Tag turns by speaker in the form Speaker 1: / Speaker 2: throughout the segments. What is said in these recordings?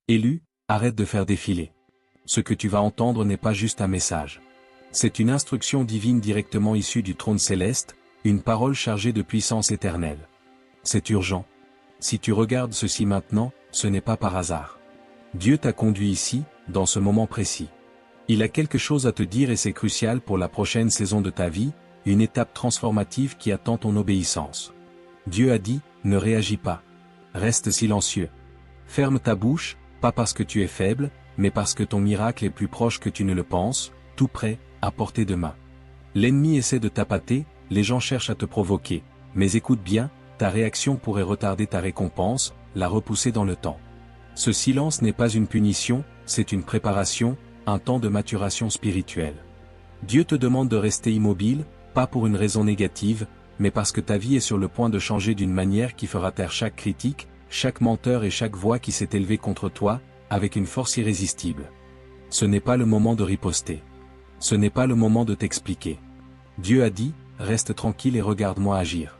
Speaker 1: Élu, arrête de faire défiler. Ce que tu vas entendre n'est pas juste un message. C'est une instruction divine directement issue du trône céleste, une parole chargée de puissance éternelle. C'est urgent. Si tu regardes ceci maintenant, ce n'est pas par hasard. Dieu t'a conduit ici, dans ce moment précis. Il a quelque chose à te dire et c'est crucial pour la prochaine saison de ta vie, une étape transformative qui attend ton obéissance. Dieu a dit, ne réagis pas. Reste silencieux. Ferme ta bouche, pas parce que tu es faible, mais parce que ton miracle est plus proche que tu ne le penses, tout près, à portée de main. L'ennemi essaie de t'appâter, les gens cherchent à te provoquer, mais écoute bien, ta réaction pourrait retarder ta récompense, la repousser dans le temps. Ce silence n'est pas une punition, c'est une préparation, un temps de maturation spirituelle. Dieu te demande de rester immobile, pas pour une raison négative, mais parce que ta vie est sur le point de changer d'une manière qui fera taire chaque critique, chaque menteur et chaque voix qui s'est élevée contre toi, avec une force irrésistible. Ce n'est pas le moment de riposter. Ce n'est pas le moment de t'expliquer. Dieu a dit, reste tranquille et regarde-moi agir.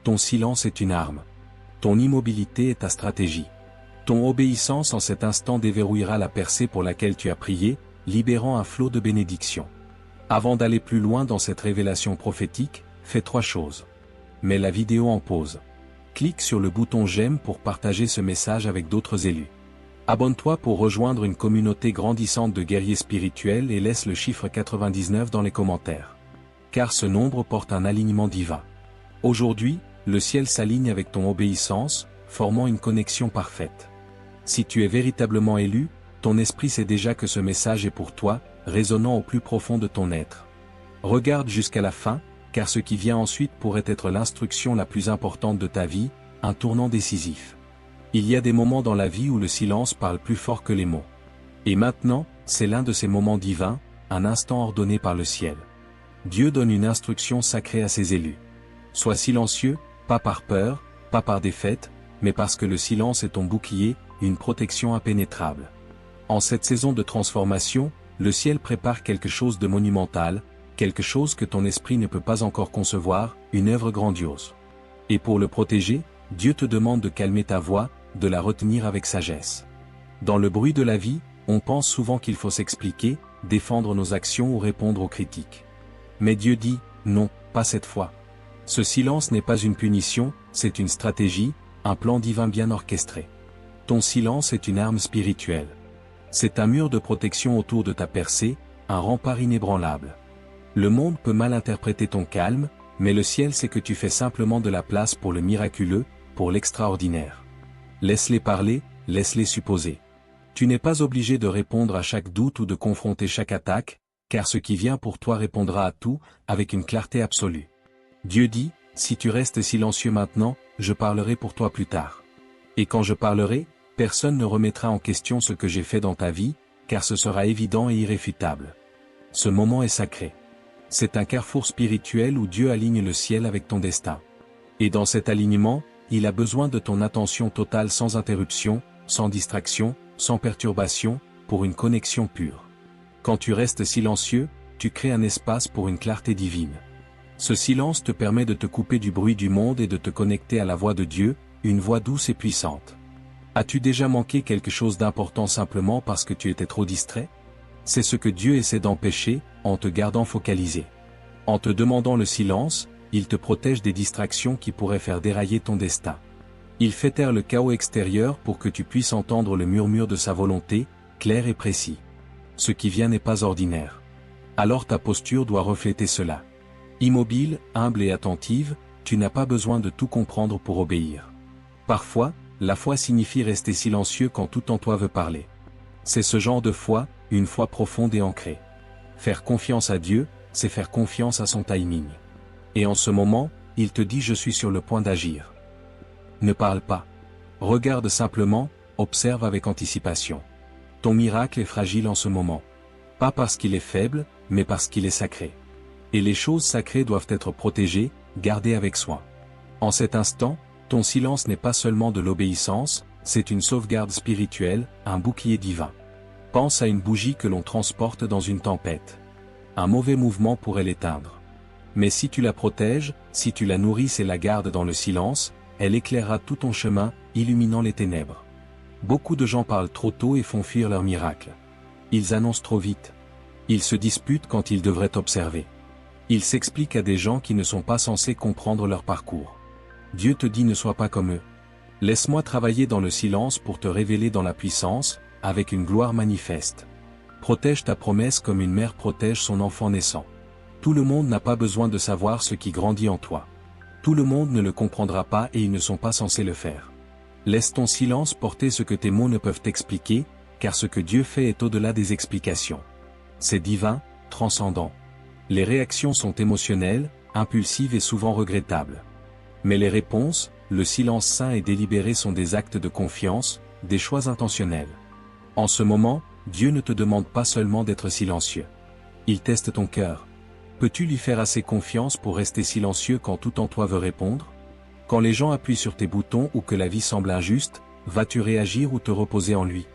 Speaker 1: Ton silence est une arme. Ton immobilité est ta stratégie. Ton obéissance en cet instant déverrouillera la percée pour laquelle tu as prié, libérant un flot de bénédictions. Avant d'aller plus loin dans cette révélation prophétique, fais 3 choses. Mets la vidéo en pause. Clique sur le bouton j'aime pour partager ce message avec d'autres élus. Abonne-toi pour rejoindre une communauté grandissante de guerriers spirituels et laisse le chiffre 99 dans les commentaires. Car ce nombre porte un alignement divin. Aujourd'hui, le ciel s'aligne avec ton obéissance, formant une connexion parfaite. Si tu es véritablement élu, ton esprit sait déjà que ce message est pour toi, résonnant au plus profond de ton être. Regarde jusqu'à la fin, car ce qui vient ensuite pourrait être l'instruction la plus importante de ta vie, un tournant décisif. Il y a des moments dans la vie où le silence parle plus fort que les mots. Et maintenant, c'est l'un de ces moments divins, un instant ordonné par le ciel. Dieu donne une instruction sacrée à ses élus. Sois silencieux, pas par peur, pas par défaite, mais parce que le silence est ton bouclier, une protection impénétrable. En cette saison de transformation, le ciel prépare quelque chose de monumental, quelque chose que ton esprit ne peut pas encore concevoir, une œuvre grandiose. Et pour le protéger, Dieu te demande de calmer ta voix, de la retenir avec sagesse. Dans le bruit de la vie, on pense souvent qu'il faut s'expliquer, défendre nos actions ou répondre aux critiques. Mais Dieu dit, non, pas cette fois. Ce silence n'est pas une punition, c'est une stratégie, un plan divin bien orchestré. Ton silence est une arme spirituelle. C'est un mur de protection autour de ta percée, un rempart inébranlable. Le monde peut mal interpréter ton calme, mais le ciel sait que tu fais simplement de la place pour le miraculeux, pour l'extraordinaire. Laisse-les parler, laisse-les supposer. Tu n'es pas obligé de répondre à chaque doute ou de confronter chaque attaque, car ce qui vient pour toi répondra à tout, avec une clarté absolue. Dieu dit, si tu restes silencieux maintenant, je parlerai pour toi plus tard. Et quand je parlerai, personne ne remettra en question ce que j'ai fait dans ta vie, car ce sera évident et irréfutable. Ce moment est sacré. C'est un carrefour spirituel où Dieu aligne le ciel avec ton destin. Et dans cet alignement, il a besoin de ton attention totale sans interruption, sans distraction, sans perturbation, pour une connexion pure. Quand tu restes silencieux, tu crées un espace pour une clarté divine. Ce silence te permet de te couper du bruit du monde et de te connecter à la voix de Dieu, une voix douce et puissante. As-tu déjà manqué quelque chose d'important simplement parce que tu étais trop distrait? C'est ce que Dieu essaie d'empêcher, en te gardant focalisé. En te demandant le silence, il te protège des distractions qui pourraient faire dérailler ton destin. Il fait taire le chaos extérieur pour que tu puisses entendre le murmure de sa volonté, clair et précis. Ce qui vient n'est pas ordinaire. Alors ta posture doit refléter cela. Immobile, humble et attentive, tu n'as pas besoin de tout comprendre pour obéir. Parfois, la foi signifie rester silencieux quand tout en toi veut parler. C'est ce genre de foi, une foi profonde et ancrée. Faire confiance à Dieu, c'est faire confiance à son timing. Et en ce moment, il te dit je suis sur le point d'agir. Ne parle pas. Regarde simplement, observe avec anticipation. Ton miracle est fragile en ce moment. Pas parce qu'il est faible, mais parce qu'il est sacré. Et les choses sacrées doivent être protégées, gardées avec soin. En cet instant, ton silence n'est pas seulement de l'obéissance, c'est une sauvegarde spirituelle, un bouclier divin. Pense à une bougie que l'on transporte dans une tempête. Un mauvais mouvement pourrait l'éteindre. Mais si tu la protèges, si tu la nourris et la gardes dans le silence, elle éclairera tout ton chemin, illuminant les ténèbres. Beaucoup de gens parlent trop tôt et font fuir leur miracle. Ils annoncent trop vite. Ils se disputent quand ils devraient observer. Ils s'expliquent à des gens qui ne sont pas censés comprendre leur parcours. Dieu te dit ne sois pas comme eux. Laisse-moi travailler dans le silence pour te révéler dans la puissance, avec une gloire manifeste. Protège ta promesse comme une mère protège son enfant naissant. Tout le monde n'a pas besoin de savoir ce qui grandit en toi. Tout le monde ne le comprendra pas et ils ne sont pas censés le faire. Laisse ton silence porter ce que tes mots ne peuvent expliquer, car ce que Dieu fait est au-delà des explications. C'est divin, transcendant. Les réactions sont émotionnelles, impulsives et souvent regrettables. Mais les réponses, le silence sain et délibéré sont des actes de confiance, des choix intentionnels. En ce moment, Dieu ne te demande pas seulement d'être silencieux. Il teste ton cœur. Peux-tu lui faire assez confiance pour rester silencieux quand tout en toi veut répondre? Quand les gens appuient sur tes boutons ou que la vie semble injuste, vas-tu réagir ou te reposer en lui?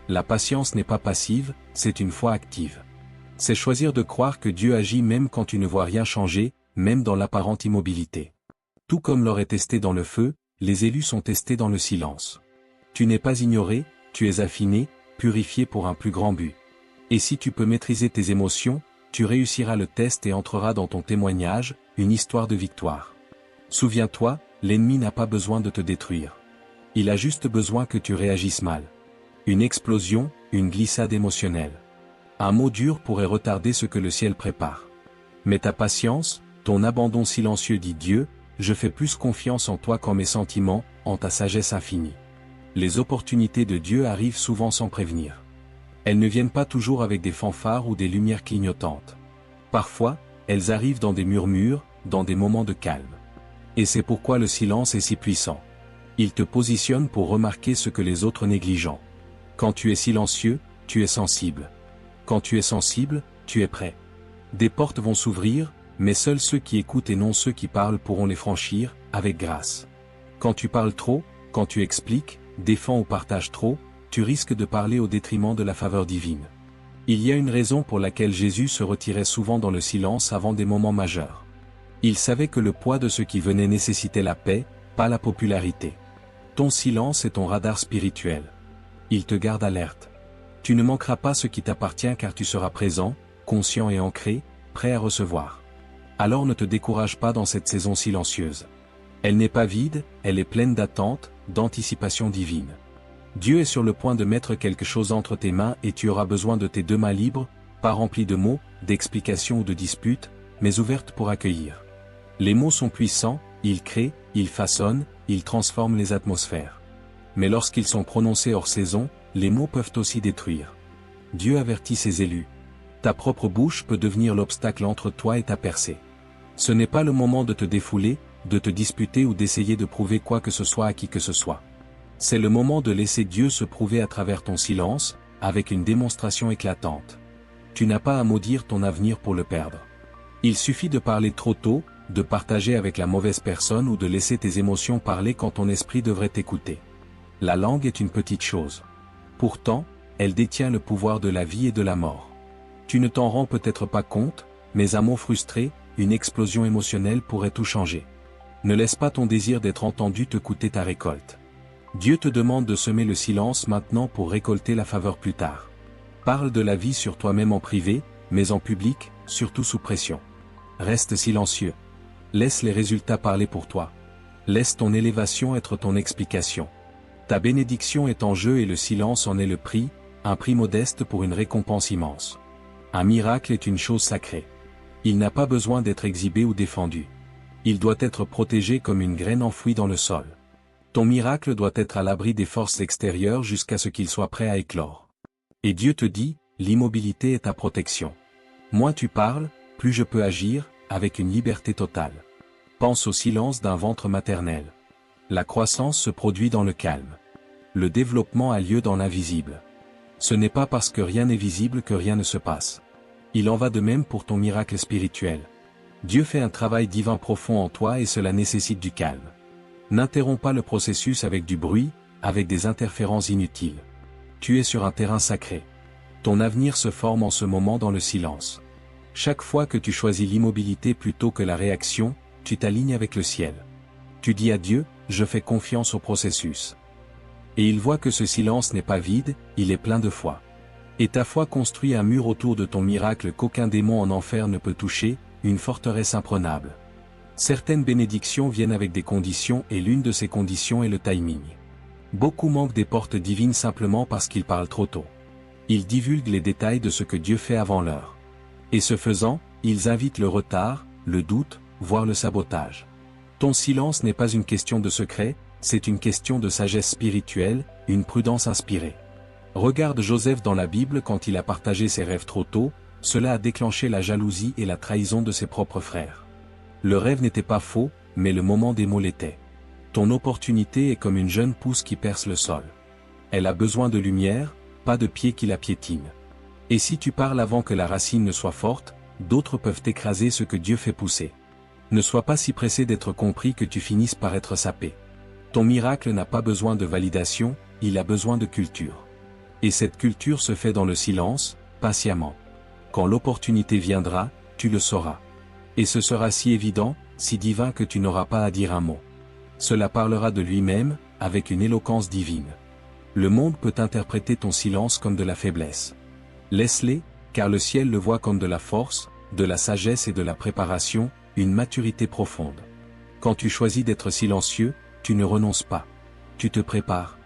Speaker 1: La patience n'est pas passive, c'est une foi active. C'est choisir de croire que Dieu agit même quand tu ne vois rien changer, même dans l'apparente immobilité. Tout comme l'or est testé dans le feu, les élus sont testés dans le silence. Tu n'es pas ignoré, tu es affiné, purifié pour un plus grand but. Et si tu peux maîtriser tes émotions, tu réussiras le test et entreras dans ton témoignage, une histoire de victoire. Souviens-toi, l'ennemi n'a pas besoin de te détruire. Il a juste besoin que tu réagisses mal. Une explosion, une glissade émotionnelle. Un mot dur pourrait retarder ce que le ciel prépare. Mais ta patience, ton abandon silencieux dit Dieu, je fais plus confiance en toi qu'en mes sentiments, en ta sagesse infinie. Les opportunités de Dieu arrivent souvent sans prévenir. Elles ne viennent pas toujours avec des fanfares ou des lumières clignotantes. Parfois, elles arrivent dans des murmures, dans des moments de calme. Et c'est pourquoi le silence est si puissant. Il te positionne pour remarquer ce que les autres négligent. Quand tu es silencieux, tu es sensible. Quand tu es sensible, tu es prêt. Des portes vont s'ouvrir, mais seuls ceux qui écoutent et non ceux qui parlent pourront les franchir, avec grâce. Quand tu parles trop, quand tu expliques, défends ou partages trop, tu risques de parler au détriment de la faveur divine. Il y a une raison pour laquelle Jésus se retirait souvent dans le silence avant des moments majeurs. Il savait que le poids de ce qui venait nécessitait la paix, pas la popularité. Ton silence est ton radar spirituel. Il te garde alerte. Tu ne manqueras pas ce qui t'appartient car tu seras présent, conscient et ancré, prêt à recevoir. Alors ne te décourage pas dans cette saison silencieuse. Elle n'est pas vide, elle est pleine d'attente, d'anticipation divine. Dieu est sur le point de mettre quelque chose entre tes mains et tu auras besoin de tes deux mains libres, pas remplies de mots, d'explications ou de disputes, mais ouvertes pour accueillir. Les mots sont puissants, ils créent, ils façonnent, ils transforment les atmosphères. Mais lorsqu'ils sont prononcés hors saison, les mots peuvent aussi détruire. Dieu avertit ses élus. Ta propre bouche peut devenir l'obstacle entre toi et ta percée. Ce n'est pas le moment de te défouler, de te disputer ou d'essayer de prouver quoi que ce soit à qui que ce soit. C'est le moment de laisser Dieu se prouver à travers ton silence, avec une démonstration éclatante. Tu n'as pas à maudire ton avenir pour le perdre. Il suffit de parler trop tôt, de partager avec la mauvaise personne ou de laisser tes émotions parler quand ton esprit devrait t'écouter. La langue est une petite chose. Pourtant, elle détient le pouvoir de la vie et de la mort. Tu ne t'en rends peut-être pas compte, mais un mot frustré, une explosion émotionnelle pourrait tout changer. Ne laisse pas ton désir d'être entendu te coûter ta récolte. Dieu te demande de semer le silence maintenant pour récolter la faveur plus tard. Parle de la vie sur toi-même en privé, mais en public, surtout sous pression. Reste silencieux. Laisse les résultats parler pour toi. Laisse ton élévation être ton explication. Ta bénédiction est en jeu et le silence en est le prix, un prix modeste pour une récompense immense. Un miracle est une chose sacrée. Il n'a pas besoin d'être exhibé ou défendu. Il doit être protégé comme une graine enfouie dans le sol. Ton miracle doit être à l'abri des forces extérieures jusqu'à ce qu'il soit prêt à éclore. Et Dieu te dit, l'immobilité est ta protection. Moins tu parles, plus je peux agir, avec une liberté totale. Pense au silence d'un ventre maternel. La croissance se produit dans le calme. Le développement a lieu dans l'invisible. Ce n'est pas parce que rien n'est visible que rien ne se passe. Il en va de même pour ton miracle spirituel. Dieu fait un travail divin profond en toi et cela nécessite du calme. N'interromps pas le processus avec du bruit, avec des interférences inutiles. Tu es sur un terrain sacré. Ton avenir se forme en ce moment dans le silence. Chaque fois que tu choisis l'immobilité plutôt que la réaction, tu t'alignes avec le ciel. Tu dis à Dieu, je fais confiance au processus. Et il voit que ce silence n'est pas vide, il est plein de foi. Et ta foi construit un mur autour de ton miracle qu'aucun démon en enfer ne peut toucher, une forteresse imprenable. Certaines bénédictions viennent avec des conditions et l'une de ces conditions est le timing. Beaucoup manquent des portes divines simplement parce qu'ils parlent trop tôt. Ils divulguent les détails de ce que Dieu fait avant l'heure. Et ce faisant, ils invitent le retard, le doute, voire le sabotage. Ton silence n'est pas une question de secret, c'est une question de sagesse spirituelle, une prudence inspirée. Regarde Joseph dans la Bible quand il a partagé ses rêves trop tôt, cela a déclenché la jalousie et la trahison de ses propres frères. Le rêve n'était pas faux, mais le moment des mots l'était. Ton opportunité est comme une jeune pousse qui perce le sol. Elle a besoin de lumière, pas de pieds qui la piétinent. Et si tu parles avant que la racine ne soit forte, d'autres peuvent écraser ce que Dieu fait pousser. Ne sois pas si pressé d'être compris que tu finisses par être sapé. Ton miracle n'a pas besoin de validation, il a besoin de culture. Et cette culture se fait dans le silence, patiemment. Quand l'opportunité viendra, tu le sauras. Et ce sera si évident, si divin que tu n'auras pas à dire un mot. Cela parlera de lui-même, avec une éloquence divine. Le monde peut interpréter ton silence comme de la faiblesse. Laisse-les, car le ciel le voit comme de la force, de la sagesse et de la préparation, une maturité profonde. Quand tu choisis d'être silencieux, tu ne renonces pas. Tu te prépares.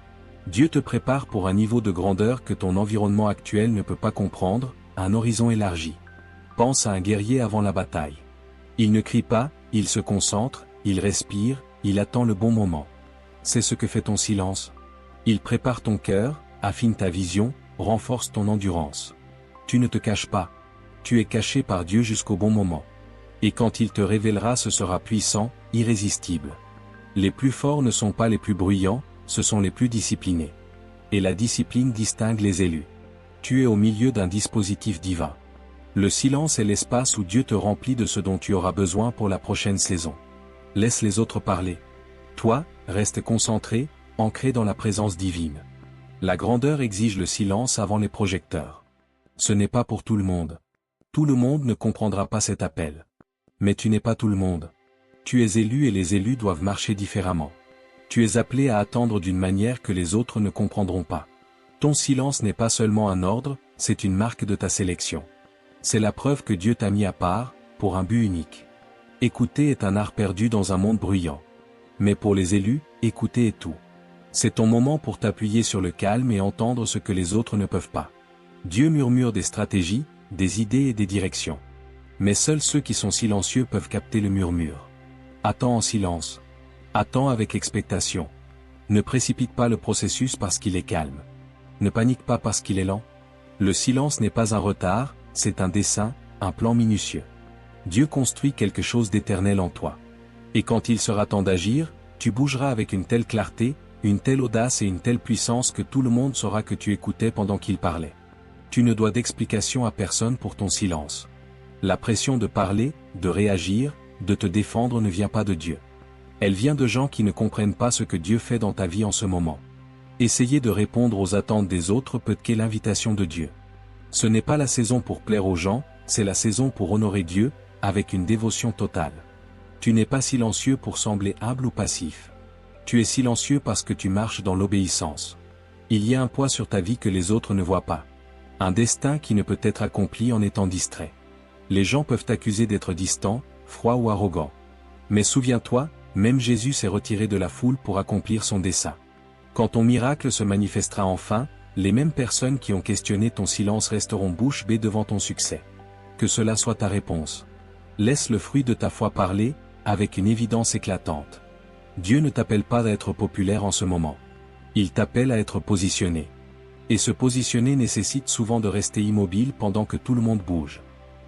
Speaker 1: Dieu te prépare pour un niveau de grandeur que ton environnement actuel ne peut pas comprendre, un horizon élargi. Pense à un guerrier avant la bataille. Il ne crie pas, il se concentre, il respire, il attend le bon moment. C'est ce que fait ton silence. Il prépare ton cœur, affine ta vision, renforce ton endurance. Tu ne te caches pas. Tu es caché par Dieu jusqu'au bon moment. Et quand il te révélera, ce sera puissant, irrésistible. Les plus forts ne sont pas les plus bruyants, ce sont les plus disciplinés. Et la discipline distingue les élus. Tu es au milieu d'un dispositif divin. Le silence est l'espace où Dieu te remplit de ce dont tu auras besoin pour la prochaine saison. Laisse les autres parler. Toi, reste concentré, ancré dans la présence divine. La grandeur exige le silence avant les projecteurs. Ce n'est pas pour tout le monde. Tout le monde ne comprendra pas cet appel. Mais tu n'es pas tout le monde. Tu es élu et les élus doivent marcher différemment. Tu es appelé à attendre d'une manière que les autres ne comprendront pas. Ton silence n'est pas seulement un ordre, c'est une marque de ta sélection. C'est la preuve que Dieu t'a mis à part, pour un but unique. Écouter est un art perdu dans un monde bruyant. Mais pour les élus, écouter est tout. C'est ton moment pour t'appuyer sur le calme et entendre ce que les autres ne peuvent pas. Dieu murmure des stratégies, des idées et des directions. Mais seuls ceux qui sont silencieux peuvent capter le murmure. Attends en silence. Attends avec expectation. Ne précipite pas le processus parce qu'il est calme. Ne panique pas parce qu'il est lent. Le silence n'est pas un retard, c'est un dessein, un plan minutieux. Dieu construit quelque chose d'éternel en toi. Et quand il sera temps d'agir, tu bougeras avec une telle clarté, une telle audace et une telle puissance que tout le monde saura que tu écoutais pendant qu'il parlait. Tu ne dois d'explication à personne pour ton silence. La pression de parler, de réagir, de te défendre ne vient pas de Dieu. Elle vient de gens qui ne comprennent pas ce que Dieu fait dans ta vie en ce moment. Essayer de répondre aux attentes des autres peut qu'est l'invitation de Dieu. Ce n'est pas la saison pour plaire aux gens, c'est la saison pour honorer Dieu, avec une dévotion totale. Tu n'es pas silencieux pour sembler humble ou passif. Tu es silencieux parce que tu marches dans l'obéissance. Il y a un poids sur ta vie que les autres ne voient pas. Un destin qui ne peut être accompli en étant distrait. Les gens peuvent t'accuser d'être distant, froid ou arrogant. Mais souviens-toi, même Jésus s'est retiré de la foule pour accomplir son dessein. Quand ton miracle se manifestera enfin, les mêmes personnes qui ont questionné ton silence resteront bouche bée devant ton succès. Que cela soit ta réponse. Laisse le fruit de ta foi parler, avec une évidence éclatante. Dieu ne t'appelle pas à être populaire en ce moment. Il t'appelle à être positionné. Et se positionner nécessite souvent de rester immobile pendant que tout le monde bouge.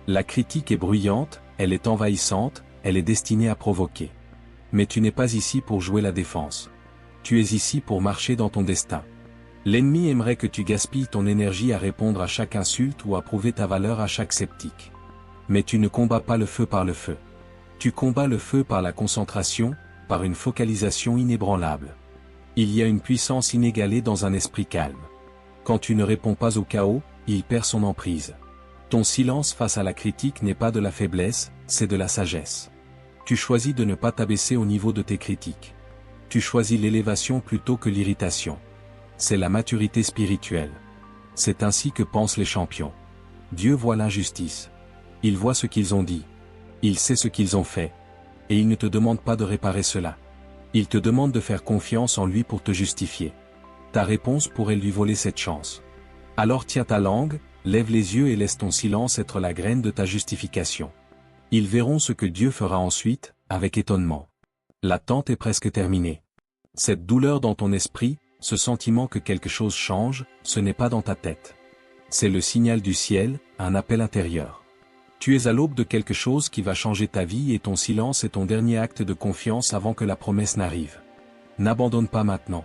Speaker 1: La critique est bruyante, elle est envahissante, elle est destinée à provoquer. Mais tu n'es pas ici pour jouer la défense. Tu es ici pour marcher dans ton destin. L'ennemi aimerait que tu gaspilles ton énergie à répondre à chaque insulte ou à prouver ta valeur à chaque sceptique. Mais tu ne combats pas le feu par le feu. Tu combats le feu par la concentration, par une focalisation inébranlable. Il y a une puissance inégalée dans un esprit calme. Quand tu ne réponds pas au chaos, il perd son emprise. Ton silence face à la critique n'est pas de la faiblesse, c'est de la sagesse. Tu choisis de ne pas t'abaisser au niveau de tes critiques. Tu choisis l'élévation plutôt que l'irritation. C'est la maturité spirituelle. C'est ainsi que pensent les champions. Dieu voit l'injustice. Il voit ce qu'ils ont dit. Il sait ce qu'ils ont fait. Et il ne te demande pas de réparer cela. Il te demande de faire confiance en lui pour te justifier. Ta réponse pourrait lui voler cette chance. Alors tiens ta langue, lève les yeux et laisse ton silence être la graine de ta justification. Ils verront ce que Dieu fera ensuite, avec étonnement. L'attente est presque terminée. Cette douleur dans ton esprit, ce sentiment que quelque chose change, ce n'est pas dans ta tête. C'est le signal du ciel, un appel intérieur. Tu es à l'aube de quelque chose qui va changer ta vie et ton silence est ton dernier acte de confiance avant que la promesse n'arrive. N'abandonne pas maintenant.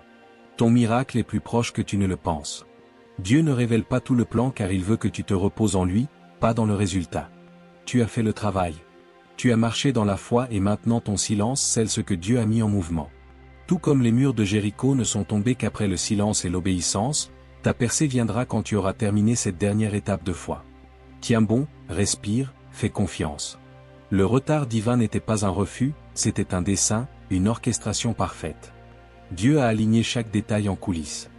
Speaker 1: Ton miracle est plus proche que tu ne le penses. Dieu ne révèle pas tout le plan car il veut que tu te reposes en lui, pas dans le résultat. Tu as fait le travail. Tu as marché dans la foi et maintenant ton silence scelle ce que Dieu a mis en mouvement. Tout comme les murs de Jéricho ne sont tombés qu'après le silence et l'obéissance, ta percée viendra quand tu auras terminé cette dernière étape de foi. Tiens bon, respire, fais confiance. Le retard divin n'était pas un refus, c'était un dessein, une orchestration parfaite. Dieu a aligné chaque détail en coulisses.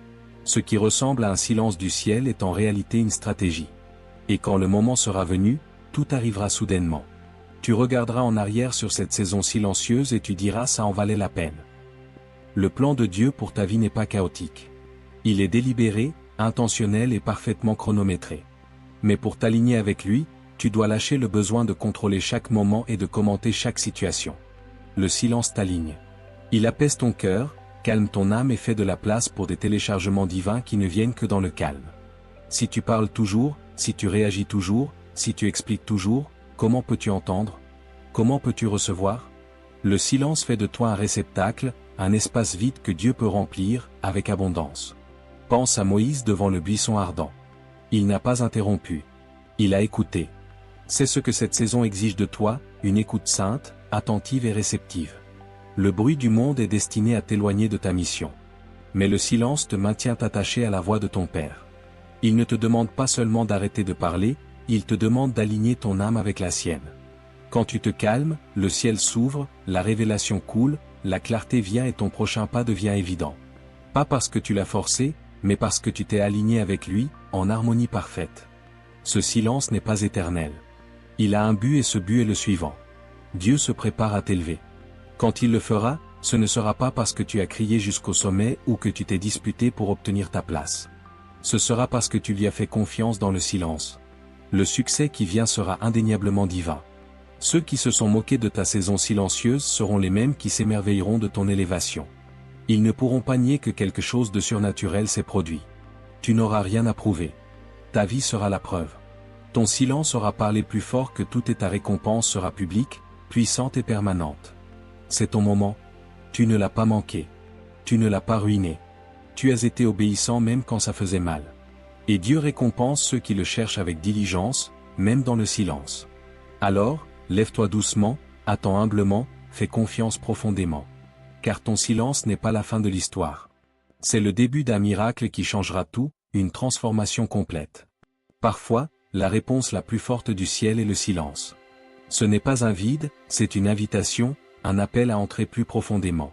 Speaker 1: Ce qui ressemble à un silence du ciel est en réalité une stratégie. Et quand le moment sera venu, tout arrivera soudainement. Tu regarderas en arrière sur cette saison silencieuse et tu diras ça en valait la peine. Le plan de Dieu pour ta vie n'est pas chaotique. Il est délibéré, intentionnel et parfaitement chronométré. Mais pour t'aligner avec lui, tu dois lâcher le besoin de contrôler chaque moment et de commenter chaque situation. Le silence t'aligne. Il apaise ton cœur, calme ton âme et fait de la place pour des téléchargements divins qui ne viennent que dans le calme. Si tu parles toujours, si tu réagis toujours, si tu expliques toujours, comment peux-tu entendre? Comment peux-tu recevoir? Le silence fait de toi un réceptacle, un espace vide que Dieu peut remplir, avec abondance. Pense à Moïse devant le buisson ardent. Il n'a pas interrompu. Il a écouté. C'est ce que cette saison exige de toi, une écoute sainte, attentive et réceptive. Le bruit du monde est destiné à t'éloigner de ta mission. Mais le silence te maintient attaché à la voix de ton Père. Il ne te demande pas seulement d'arrêter de parler, il te demande d'aligner ton âme avec la sienne. Quand tu te calmes, le ciel s'ouvre, la révélation coule, la clarté vient et ton prochain pas devient évident. Pas parce que tu l'as forcé, mais parce que tu t'es aligné avec lui, en harmonie parfaite. Ce silence n'est pas éternel. Il a un but et ce but est le suivant. Dieu se prépare à t'élever. Quand il le fera, ce ne sera pas parce que tu as crié jusqu'au sommet ou que tu t'es disputé pour obtenir ta place. Ce sera parce que tu lui as fait confiance dans le silence. Le succès qui vient sera indéniablement divin. Ceux qui se sont moqués de ta saison silencieuse seront les mêmes qui s'émerveilleront de ton élévation. Ils ne pourront pas nier que quelque chose de surnaturel s'est produit. Tu n'auras rien à prouver. Ta vie sera la preuve. Ton silence aura parlé plus fort que tout et ta récompense sera publique, puissante et permanente. C'est ton moment. Tu ne l'as pas manqué. Tu ne l'as pas ruiné. Tu as été obéissant même quand ça faisait mal. Et Dieu récompense ceux qui le cherchent avec diligence, même dans le silence. Alors, lève-toi doucement, attends humblement, fais confiance profondément. Car ton silence n'est pas la fin de l'histoire. C'est le début d'un miracle qui changera tout, une transformation complète. Parfois, la réponse la plus forte du ciel est le silence. Ce n'est pas un vide, c'est une invitation, un appel à entrer plus profondément.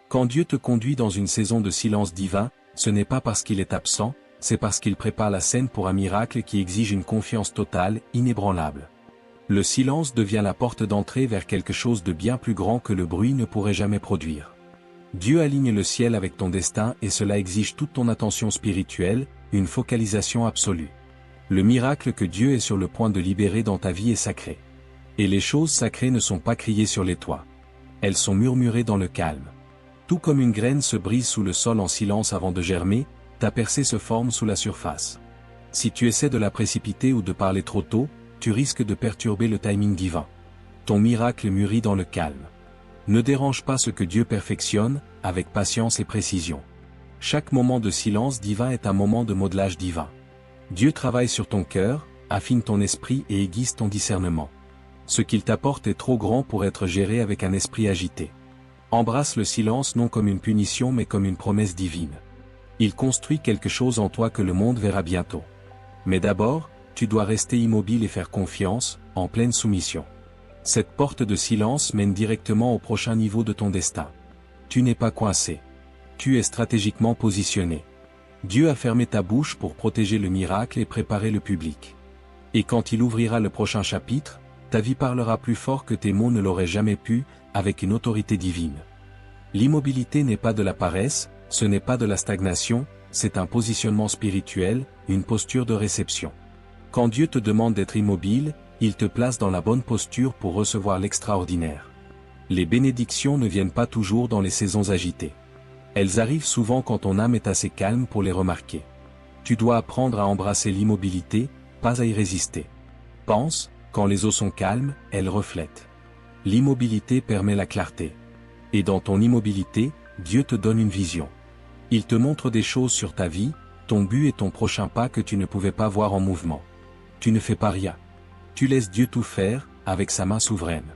Speaker 1: Quand Dieu te conduit dans une saison de silence divin, ce n'est pas parce qu'il est absent, c'est parce qu'il prépare la scène pour un miracle qui exige une confiance totale, inébranlable. Le silence devient la porte d'entrée vers quelque chose de bien plus grand que le bruit ne pourrait jamais produire. Dieu aligne le ciel avec ton destin et cela exige toute ton attention spirituelle, une focalisation absolue. Le miracle que Dieu est sur le point de libérer dans ta vie est sacré. Et les choses sacrées ne sont pas criées sur les toits. Elles sont murmurées dans le calme. Tout comme une graine se brise sous le sol en silence avant de germer, ta percée se forme sous la surface. Si tu essaies de la précipiter ou de parler trop tôt, tu risques de perturber le timing divin. Ton miracle mûrit dans le calme. Ne dérange pas ce que Dieu perfectionne, avec patience et précision. Chaque moment de silence divin est un moment de modelage divin. Dieu travaille sur ton cœur, affine ton esprit et aiguise ton discernement. Ce qu'il t'apporte est trop grand pour être géré avec un esprit agité. Embrasse le silence non comme une punition mais comme une promesse divine. Il construit quelque chose en toi que le monde verra bientôt. Mais d'abord, tu dois rester immobile et faire confiance, en pleine soumission. Cette porte de silence mène directement au prochain niveau de ton destin. Tu n'es pas coincé. Tu es stratégiquement positionné. Dieu a fermé ta bouche pour protéger le miracle et préparer le public. Et quand il ouvrira le prochain chapitre, ta vie parlera plus fort que tes mots ne l'auraient jamais pu, avec une autorité divine. L'immobilité n'est pas de la paresse, ce n'est pas de la stagnation, c'est un positionnement spirituel, une posture de réception. Quand Dieu te demande d'être immobile, il te place dans la bonne posture pour recevoir l'extraordinaire. Les bénédictions ne viennent pas toujours dans les saisons agitées. Elles arrivent souvent quand ton âme est assez calme pour les remarquer. Tu dois apprendre à embrasser l'immobilité, pas à y résister. Pense, quand les eaux sont calmes, elles reflètent. L'immobilité permet la clarté. Et dans ton immobilité, Dieu te donne une vision. Il te montre des choses sur ta vie, ton but et ton prochain pas que tu ne pouvais pas voir en mouvement. Tu ne fais pas rien. Tu laisses Dieu tout faire, avec sa main souveraine.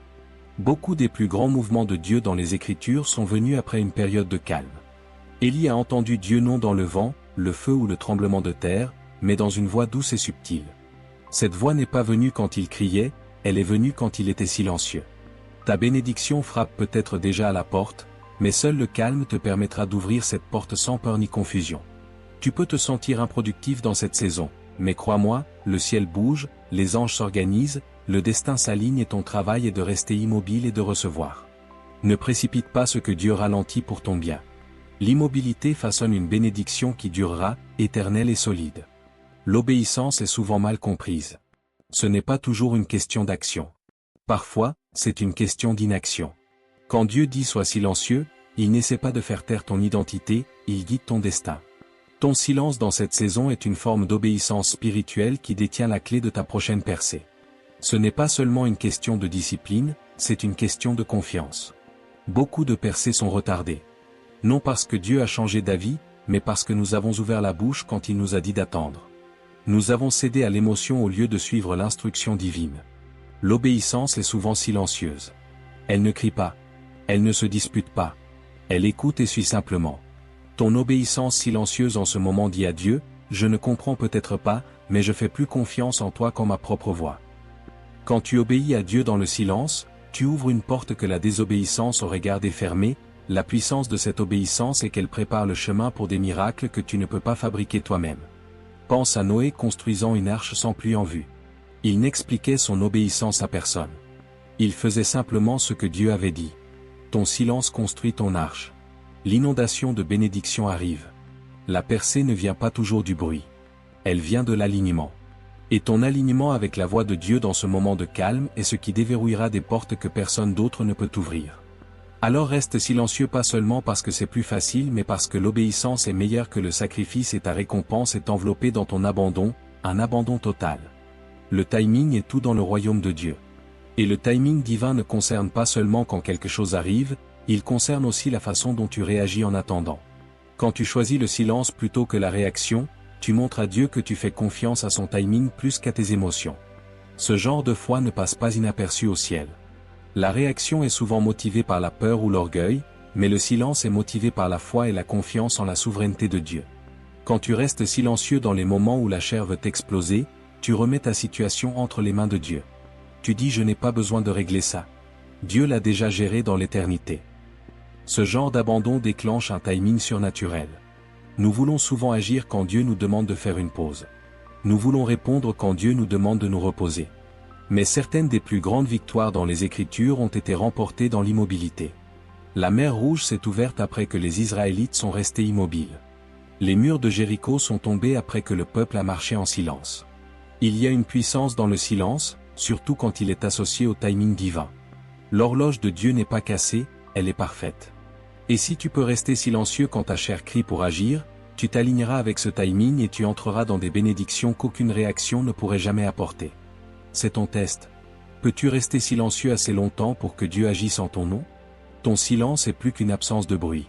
Speaker 1: Beaucoup des plus grands mouvements de Dieu dans les Écritures sont venus après une période de calme. Élie a entendu Dieu non dans le vent, le feu ou le tremblement de terre, mais dans une voix douce et subtile. Cette voix n'est pas venue quand il criait, elle est venue quand il était silencieux. Ta bénédiction frappe peut-être déjà à la porte, mais seul le calme te permettra d'ouvrir cette porte sans peur ni confusion. Tu peux te sentir improductif dans cette saison, mais crois-moi, le ciel bouge, les anges s'organisent, le destin s'aligne et ton travail est de rester immobile et de recevoir. Ne précipite pas ce que Dieu ralentit pour ton bien. L'immobilité façonne une bénédiction qui durera, éternelle et solide. L'obéissance est souvent mal comprise. Ce n'est pas toujours une question d'action. Parfois, c'est une question d'inaction. Quand Dieu dit sois silencieux, il n'essaie pas de faire taire ton identité, il guide ton destin. Ton silence dans cette saison est une forme d'obéissance spirituelle qui détient la clé de ta prochaine percée. Ce n'est pas seulement une question de discipline, c'est une question de confiance. Beaucoup de percées sont retardées. Non parce que Dieu a changé d'avis, mais parce que nous avons ouvert la bouche quand il nous a dit d'attendre. Nous avons cédé à l'émotion au lieu de suivre l'instruction divine. L'obéissance est souvent silencieuse. Elle ne crie pas. Elle ne se dispute pas. Elle écoute et suit simplement. Ton obéissance silencieuse en ce moment dit à Dieu, je ne comprends peut-être pas, mais je fais plus confiance en toi qu'en ma propre voix. Quand tu obéis à Dieu dans le silence, tu ouvres une porte que la désobéissance aurait gardée fermée. La puissance de cette obéissance est qu'elle prépare le chemin pour des miracles que tu ne peux pas fabriquer toi-même. Pense à Noé construisant une arche sans pluie en vue. Il n'expliquait son obéissance à personne. Il faisait simplement ce que Dieu avait dit. Ton silence construit ton arche. L'inondation de bénédiction arrive. La percée ne vient pas toujours du bruit. Elle vient de l'alignement. Et ton alignement avec la voix de Dieu dans ce moment de calme est ce qui déverrouillera des portes que personne d'autre ne peut ouvrir. Alors reste silencieux pas seulement parce que c'est plus facile mais parce que l'obéissance est meilleure que le sacrifice et ta récompense est enveloppée dans ton abandon, un abandon total. Le timing est tout dans le royaume de Dieu. Et le timing divin ne concerne pas seulement quand quelque chose arrive, il concerne aussi la façon dont tu réagis en attendant. Quand tu choisis le silence plutôt que la réaction, tu montres à Dieu que tu fais confiance à son timing plus qu'à tes émotions. Ce genre de foi ne passe pas inaperçu au ciel. La réaction est souvent motivée par la peur ou l'orgueil, mais le silence est motivé par la foi et la confiance en la souveraineté de Dieu. Quand tu restes silencieux dans les moments où la chair veut exploser, tu remets ta situation entre les mains de Dieu. Tu dis je n'ai pas besoin de régler ça. Dieu l'a déjà géré dans l'éternité. Ce genre d'abandon déclenche un timing surnaturel. Nous voulons souvent agir quand Dieu nous demande de faire une pause. Nous voulons répondre quand Dieu nous demande de nous reposer. Mais certaines des plus grandes victoires dans les Écritures ont été remportées dans l'immobilité. La mer Rouge s'est ouverte après que les Israélites sont restés immobiles. Les murs de Jéricho sont tombés après que le peuple a marché en silence. Il y a une puissance dans le silence, surtout quand il est associé au timing divin. L'horloge de Dieu n'est pas cassée, elle est parfaite. Et si tu peux rester silencieux quand ta chair crie pour agir, tu t'aligneras avec ce timing et tu entreras dans des bénédictions qu'aucune réaction ne pourrait jamais apporter. C'est ton test. Peux-tu rester silencieux assez longtemps pour que Dieu agisse en ton nom? Ton silence est plus qu'une absence de bruit.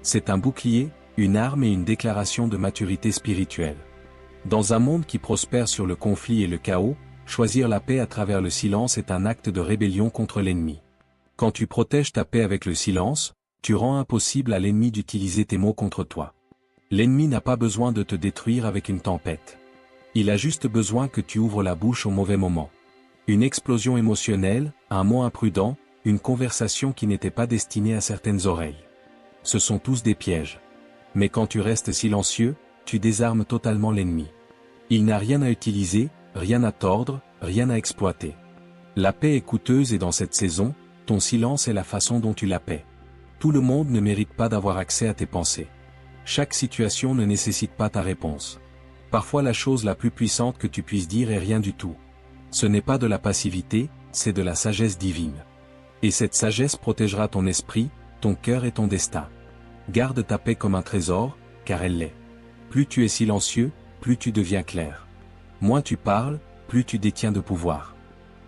Speaker 1: C'est un bouclier, une arme et une déclaration de maturité spirituelle. Dans un monde qui prospère sur le conflit et le chaos, choisir la paix à travers le silence est un acte de rébellion contre l'ennemi. Quand tu protèges ta paix avec le silence, tu rends impossible à l'ennemi d'utiliser tes mots contre toi. L'ennemi n'a pas besoin de te détruire avec une tempête. Il a juste besoin que tu ouvres la bouche au mauvais moment. Une explosion émotionnelle, un mot imprudent, une conversation qui n'était pas destinée à certaines oreilles. Ce sont tous des pièges. Mais quand tu restes silencieux, tu désarmes totalement l'ennemi. Il n'a rien à utiliser, rien à tordre, rien à exploiter. La paix est coûteuse et dans cette saison, ton silence est la façon dont tu la paies. Tout le monde ne mérite pas d'avoir accès à tes pensées. Chaque situation ne nécessite pas ta réponse. Parfois la chose la plus puissante que tu puisses dire est rien du tout. Ce n'est pas de la passivité, c'est de la sagesse divine. Et cette sagesse protégera ton esprit, ton cœur et ton destin. Garde ta paix comme un trésor, car elle l'est. Plus tu es silencieux, plus tu deviens clair. Moins tu parles, plus tu détiens de pouvoir.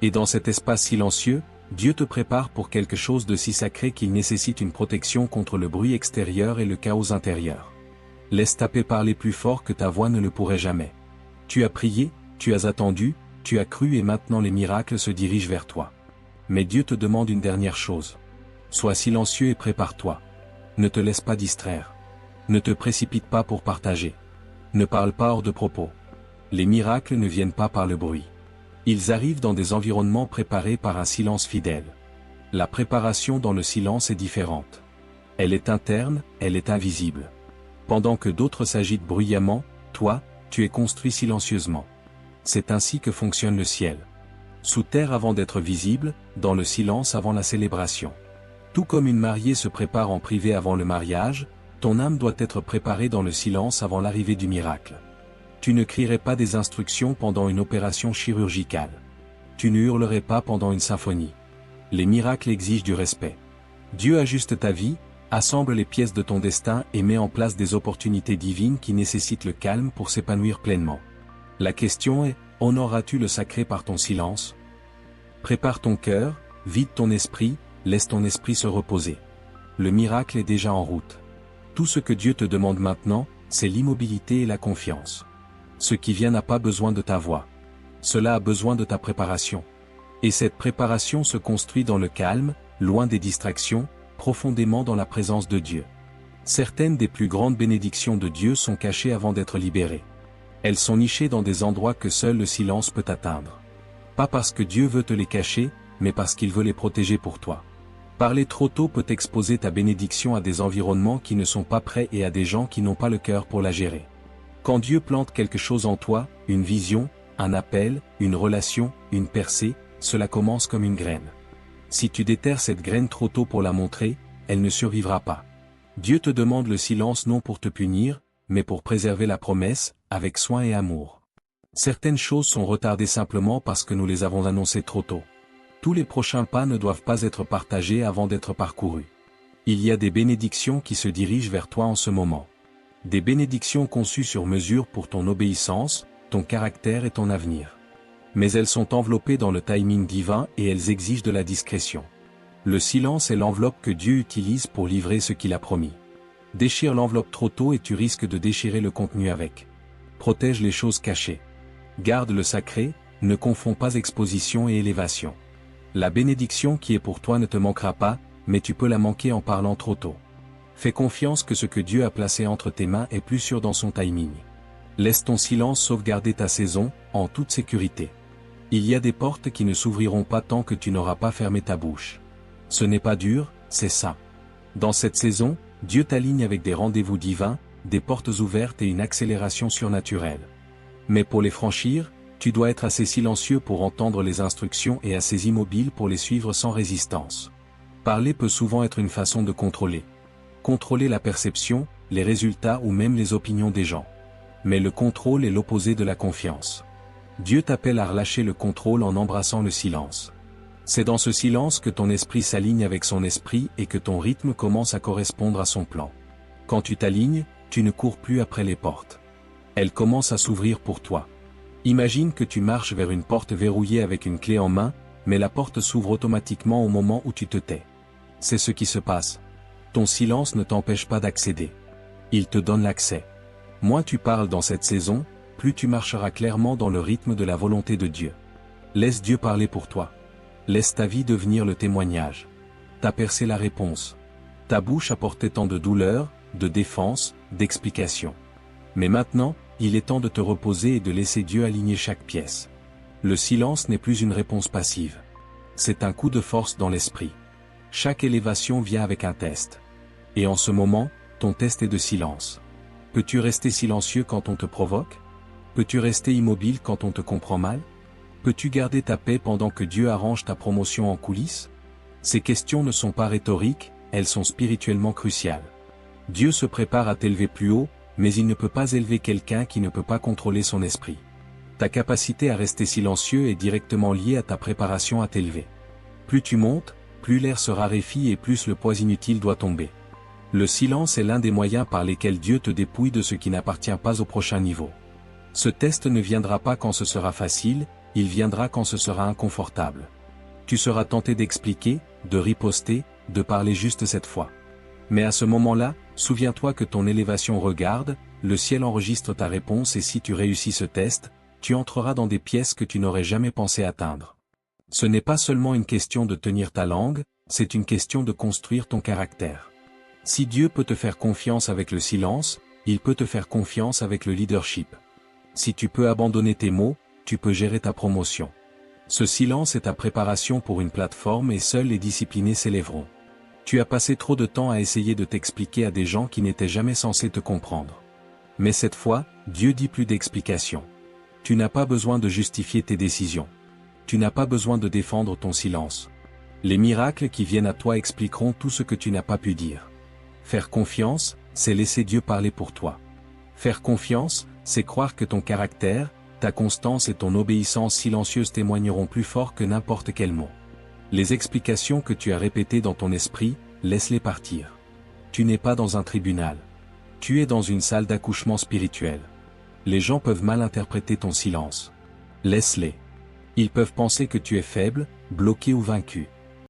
Speaker 1: Et dans cet espace silencieux, Dieu te prépare pour quelque chose de si sacré qu'il nécessite une protection contre le bruit extérieur et le chaos intérieur. Laisse ta paix parler plus fort que ta voix ne le pourrait jamais. Tu as prié, tu as attendu, tu as cru et maintenant les miracles se dirigent vers toi. Mais Dieu te demande une dernière chose. Sois silencieux et prépare-toi. Ne te laisse pas distraire. Ne te précipite pas pour partager. Ne parle pas hors de propos. Les miracles ne viennent pas par le bruit. Ils arrivent dans des environnements préparés par un silence fidèle. La préparation dans le silence est différente. Elle est interne, elle est invisible. Pendant que d'autres s'agitent bruyamment, toi, tu es construit silencieusement. C'est ainsi que fonctionne le ciel. Sous terre avant d'être visible, dans le silence avant la célébration. Tout comme une mariée se prépare en privé avant le mariage, ton âme doit être préparée dans le silence avant l'arrivée du miracle. Tu ne crierais pas des instructions pendant une opération chirurgicale. Tu ne hurlerais pas pendant une symphonie. Les miracles exigent du respect. Dieu ajuste ta vie, assemble les pièces de ton destin et met en place des opportunités divines qui nécessitent le calme pour s'épanouir pleinement. La question est, honoreras-tu le sacré par ton silence? Prépare ton cœur, vide ton esprit, laisse ton esprit se reposer. Le miracle est déjà en route. Tout ce que Dieu te demande maintenant, c'est l'immobilité et la confiance. Ce qui vient n'a pas besoin de ta voix. Cela a besoin de ta préparation. Et cette préparation se construit dans le calme, loin des distractions, profondément dans la présence de Dieu. Certaines des plus grandes bénédictions de Dieu sont cachées avant d'être libérées. Elles sont nichées dans des endroits que seul le silence peut atteindre. Pas parce que Dieu veut te les cacher, mais parce qu'il veut les protéger pour toi. Parler trop tôt peut exposer ta bénédiction à des environnements qui ne sont pas prêts et à des gens qui n'ont pas le cœur pour la gérer. Quand Dieu plante quelque chose en toi, une vision, un appel, une relation, une percée, cela commence comme une graine. Si tu déterres cette graine trop tôt pour la montrer, elle ne survivra pas. Dieu te demande le silence non pour te punir, mais pour préserver la promesse, avec soin et amour. Certaines choses sont retardées simplement parce que nous les avons annoncées trop tôt. Tous les prochains pas ne doivent pas être partagés avant d'être parcourus. Il y a des bénédictions qui se dirigent vers toi en ce moment. Des bénédictions conçues sur mesure pour ton obéissance, ton caractère et ton avenir. Mais elles sont enveloppées dans le timing divin et elles exigent de la discrétion. Le silence est l'enveloppe que Dieu utilise pour livrer ce qu'il a promis. Déchire l'enveloppe trop tôt et tu risques de déchirer le contenu avec. Protège les choses cachées. Garde le sacré, ne confonds pas exposition et élévation. La bénédiction qui est pour toi ne te manquera pas, mais tu peux la manquer en parlant trop tôt. Fais confiance que ce que Dieu a placé entre tes mains est plus sûr dans son timing. Laisse ton silence sauvegarder ta saison, en toute sécurité. Il y a des portes qui ne s'ouvriront pas tant que tu n'auras pas fermé ta bouche. Ce n'est pas dur, c'est ça. Dans cette saison, Dieu t'aligne avec des rendez-vous divins, des portes ouvertes et une accélération surnaturelle. Mais pour les franchir, tu dois être assez silencieux pour entendre les instructions et assez immobile pour les suivre sans résistance. Parler peut souvent être une façon de contrôler. Contrôler la perception, les résultats ou même les opinions des gens. Mais le contrôle est l'opposé de la confiance. Dieu t'appelle à relâcher le contrôle en embrassant le silence. C'est dans ce silence que ton esprit s'aligne avec son esprit et que ton rythme commence à correspondre à son plan. Quand tu t'alignes, tu ne cours plus après les portes. Elles commencent à s'ouvrir pour toi. Imagine que tu marches vers une porte verrouillée avec une clé en main, mais la porte s'ouvre automatiquement au moment où tu te tais. C'est ce qui se passe. Ton silence ne t'empêche pas d'accéder. Il te donne l'accès. Moins tu parles dans cette saison, plus tu marcheras clairement dans le rythme de la volonté de Dieu. Laisse Dieu parler pour toi. Laisse ta vie devenir le témoignage. T'as percé la réponse. Ta bouche a porté tant de douleur, de défense, d'explication. Mais maintenant, il est temps de te reposer et de laisser Dieu aligner chaque pièce. Le silence n'est plus une réponse passive. C'est un coup de force dans l'esprit. Chaque élévation vient avec un test. Et en ce moment, ton test est de silence. Peux-tu rester silencieux quand on te provoque? Peux-tu rester immobile quand on te comprend mal? Peux-tu garder ta paix pendant que Dieu arrange ta promotion en coulisses? Ces questions ne sont pas rhétoriques, elles sont spirituellement cruciales. Dieu se prépare à t'élever plus haut, mais il ne peut pas élever quelqu'un qui ne peut pas contrôler son esprit. Ta capacité à rester silencieux est directement liée à ta préparation à t'élever. Plus tu montes, plus l'air se raréfie et plus le poids inutile doit tomber. Le silence est l'un des moyens par lesquels Dieu te dépouille de ce qui n'appartient pas au prochain niveau. Ce test ne viendra pas quand ce sera facile, il viendra quand ce sera inconfortable. Tu seras tenté d'expliquer, de riposter, de parler juste cette fois. Mais à ce moment-là, souviens-toi que ton élévation regarde, le ciel enregistre ta réponse et si tu réussis ce test, tu entreras dans des pièces que tu n'aurais jamais pensé atteindre. Ce n'est pas seulement une question de tenir ta langue, c'est une question de construire ton caractère. Si Dieu peut te faire confiance avec le silence, il peut te faire confiance avec le leadership. Si tu peux abandonner tes mots, tu peux gérer ta promotion. Ce silence est ta préparation pour une plateforme et seuls les disciplinés s'élèveront. Tu as passé trop de temps à essayer de t'expliquer à des gens qui n'étaient jamais censés te comprendre. Mais cette fois, Dieu dit plus d'explications. Tu n'as pas besoin de justifier tes décisions. Tu n'as pas besoin de défendre ton silence. Les miracles qui viennent à toi expliqueront tout ce que tu n'as pas pu dire. Faire confiance, c'est laisser Dieu parler pour toi. Faire confiance, c'est croire que ton caractère, ta constance et ton obéissance silencieuse témoigneront plus fort que n'importe quel mot. Les explications que tu as répétées dans ton esprit, laisse-les partir. Tu n'es pas dans un tribunal. Tu es dans une salle d'accouchement spirituel. Les gens peuvent mal interpréter ton silence. Laisse-les. Ils peuvent penser que tu es faible, bloqué ou vaincu.